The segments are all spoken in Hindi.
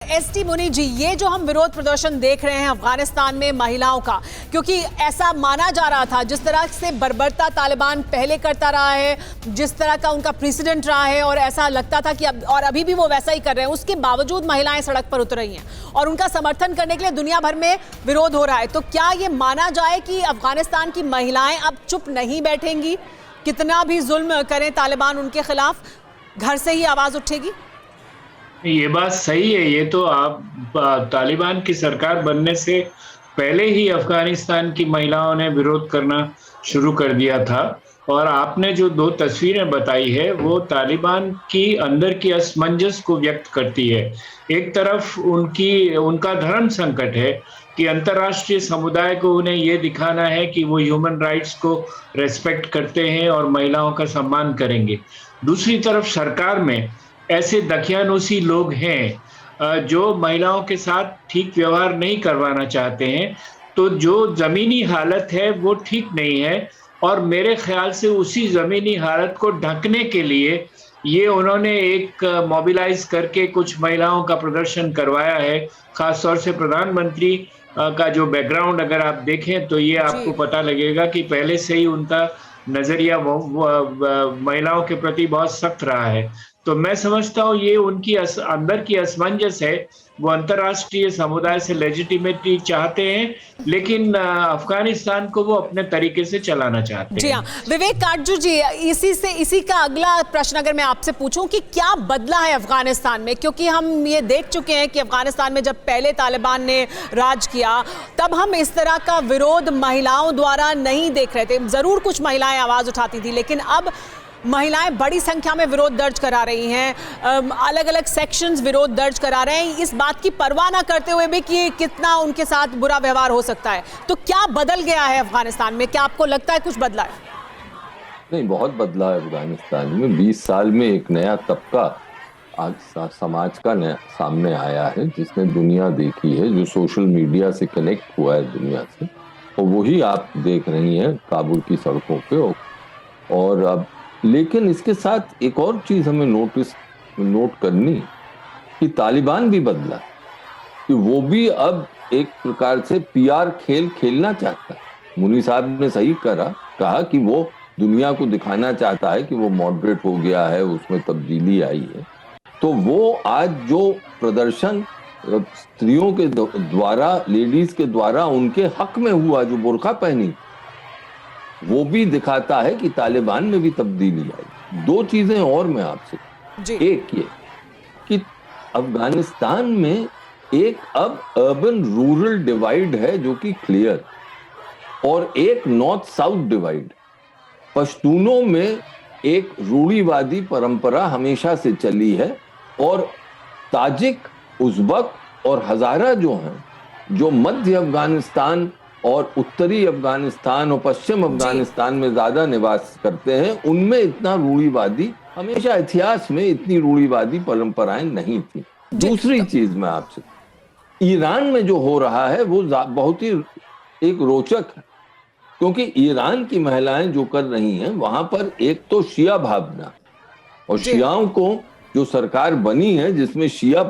एसटी मुनि जी, ये जो हम विरोध प्रदर्शन देख रहे हैं अफगानिस्तान में महिलाओं का, क्योंकि ऐसा माना जा रहा था जिस तरह से बर्बरता तालिबान पहले करता रहा है, जिस तरह का उनका प्रेसिडेंट रहा है, और ऐसा लगता था कि अभी भी वो वैसा ही कर रहे हैं, उसके बावजूद महिलाएं सड़क पर उतर रही हैं और उनका समर्थन करने के लिए दुनिया भर में विरोध हो रहा है। तो क्या ये माना जाए कि अफगानिस्तान की महिलाएं अब चुप नहीं बैठेंगी? कितना भी जुल्म करें तालिबान उनके खिलाफ, घर से ही आवाज उठेगी? ये बात सही है। ये तो आप तालिबान की सरकार बनने से पहले ही अफगानिस्तान की महिलाओं ने विरोध करना शुरू कर दिया था। और आपने जो दो तस्वीरें बताई है वो तालिबान की अंदर की असमंजस को व्यक्त करती है। एक तरफ उनका धर्म संकट है कि अंतर्राष्ट्रीय समुदाय को उन्हें ये दिखाना है कि वो ह्यूमन राइट्स को रेस्पेक्ट करते हैं और महिलाओं का सम्मान करेंगे। दूसरी तरफ सरकार में ऐसे दकियानूसी लोग हैं जो महिलाओं के साथ ठीक व्यवहार नहीं करवाना चाहते हैं। तो जो ज़मीनी हालत है वो ठीक नहीं है, और मेरे ख्याल से उसी ज़मीनी हालत को ढकने के लिए ये उन्होंने एक मोबिलाइज करके कुछ महिलाओं का प्रदर्शन करवाया है। ख़ास तौर से प्रधानमंत्री का जो बैकग्राउंड अगर आप देखें तो ये आपको पता लगेगा कि पहले से ही उनका नज़रिया महिलाओं के प्रति बहुत सख्त रहा है। तो मैं समझता हूँ ये उनकी अंदर की असमंजस है। वो अंतर्राष्ट्रीय समुदाय से लेजिटिमेटी चाहते हैं, लेकिन अफगानिस्तान को वो अपने तरीके से चलाना चाहते हैं। जी हाँ, विवेक काटजू जी, इसी का अगला प्रश्न अगर मैं आपसे पूछूं कि क्या बदला है अफगानिस्तान में, क्योंकि हम ये देख चुके हैं कि अफगानिस्तान में जब पहले तालिबान ने राज किया तब हम इस तरह का विरोध महिलाओं द्वारा नहीं देख रहे थे। जरूर कुछ महिलाएं आवाज उठाती थी, लेकिन अब महिलाएं बड़ी संख्या में विरोध दर्ज करा रही हैं, अलग अलग सेक्शंस विरोध दर्ज करा रहे हैं, इस बात की परवाह ना करते हुए भी कि कितना उनके साथ बुरा व्यवहार हो सकता है। तो क्या बदल गया है अफगानिस्तान में? क्या आपको लगता है कुछ बदला है? नहीं, बहुत बदला है अफगानिस्तान में। 20 साल में एक नया तबका आज समाज का नया सामने आया है, जिसने दुनिया देखी है, जो सोशल मीडिया से कनेक्ट हुआ है दुनिया से, और वही आप देख रही हैं काबुल की सड़कों पे। और अब लेकिन इसके साथ एक और चीज हमें नोट करनी कि तालिबान भी बदला, कि वो भी अब एक प्रकार से पीआर खेल खेलना चाहता है। मुनी साहब ने सही कहा कि वो दुनिया को दिखाना चाहता है कि वो मॉडरेट हो गया है, उसमें तब्दीली आई है। तो वो आज जो प्रदर्शन स्त्रियों के द्वारा, लेडीज के द्वारा उनके हक में हुआ, जो बुर्का पहनी, वो भी दिखाता है कि तालिबान में भी तब्दीली आई। दो चीजें और मैं आपसे, एक ये कि अफगानिस्तान में एक अब अर्बन रूरल डिवाइड है जो कि क्लियर, और एक नॉर्थ साउथ डिवाइड। पश्तूनों में एक रूढ़िवादी परंपरा हमेशा से चली है, और ताजिक, उज़्बक और हज़ारा जो हैं, जो मध्य अफगानिस्तान और उत्तरी अफगानिस्तान और पश्चिम अफगानिस्तान में ज्यादा निवास करते हैं, उनमें इतना रूढ़िवादी, हमेशा इतिहास में इतनी रूढ़िवादी परंपराएं नहीं थी। दूसरी चीज मैं आपसे, ईरान में जो हो रहा है वो बहुत ही एक रोचक है, क्योंकि ईरान की महिलाएं जो कर रही हैं वहां पर एक तो शिया भावना, और शियाओं को जो सरकार बनी है जिसमें शिया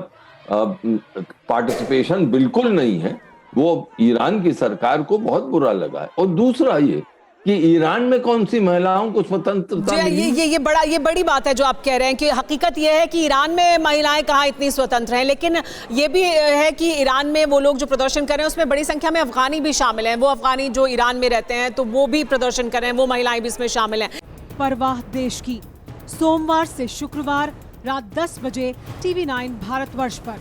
पार्टिसिपेशन बिल्कुल नहीं है, वो ईरान की सरकार को बहुत बुरा लगा है। और दूसरा ये कि ईरान में कौन सी महिलाओं को स्वतंत्रता मिली? ये बड़ी बात है जो आप कह रहे हैं कि हकीकत ये है कि ईरान में महिलाएं कहाँ इतनी स्वतंत्र हैं, लेकिन ये भी है कि ईरान में वो लोग जो प्रदर्शन कर रहे हैं उसमें बड़ी संख्या में अफगानी भी शामिल हैं। वो अफगानी जो ईरान में रहते हैं तो वो भी प्रदर्शन कर रहे हैं, वो महिलाएं भी इसमें शामिल हैं। परवाह देश की, सोमवार से शुक्रवार रात 10 बजे TV9 भारतवर्ष पर।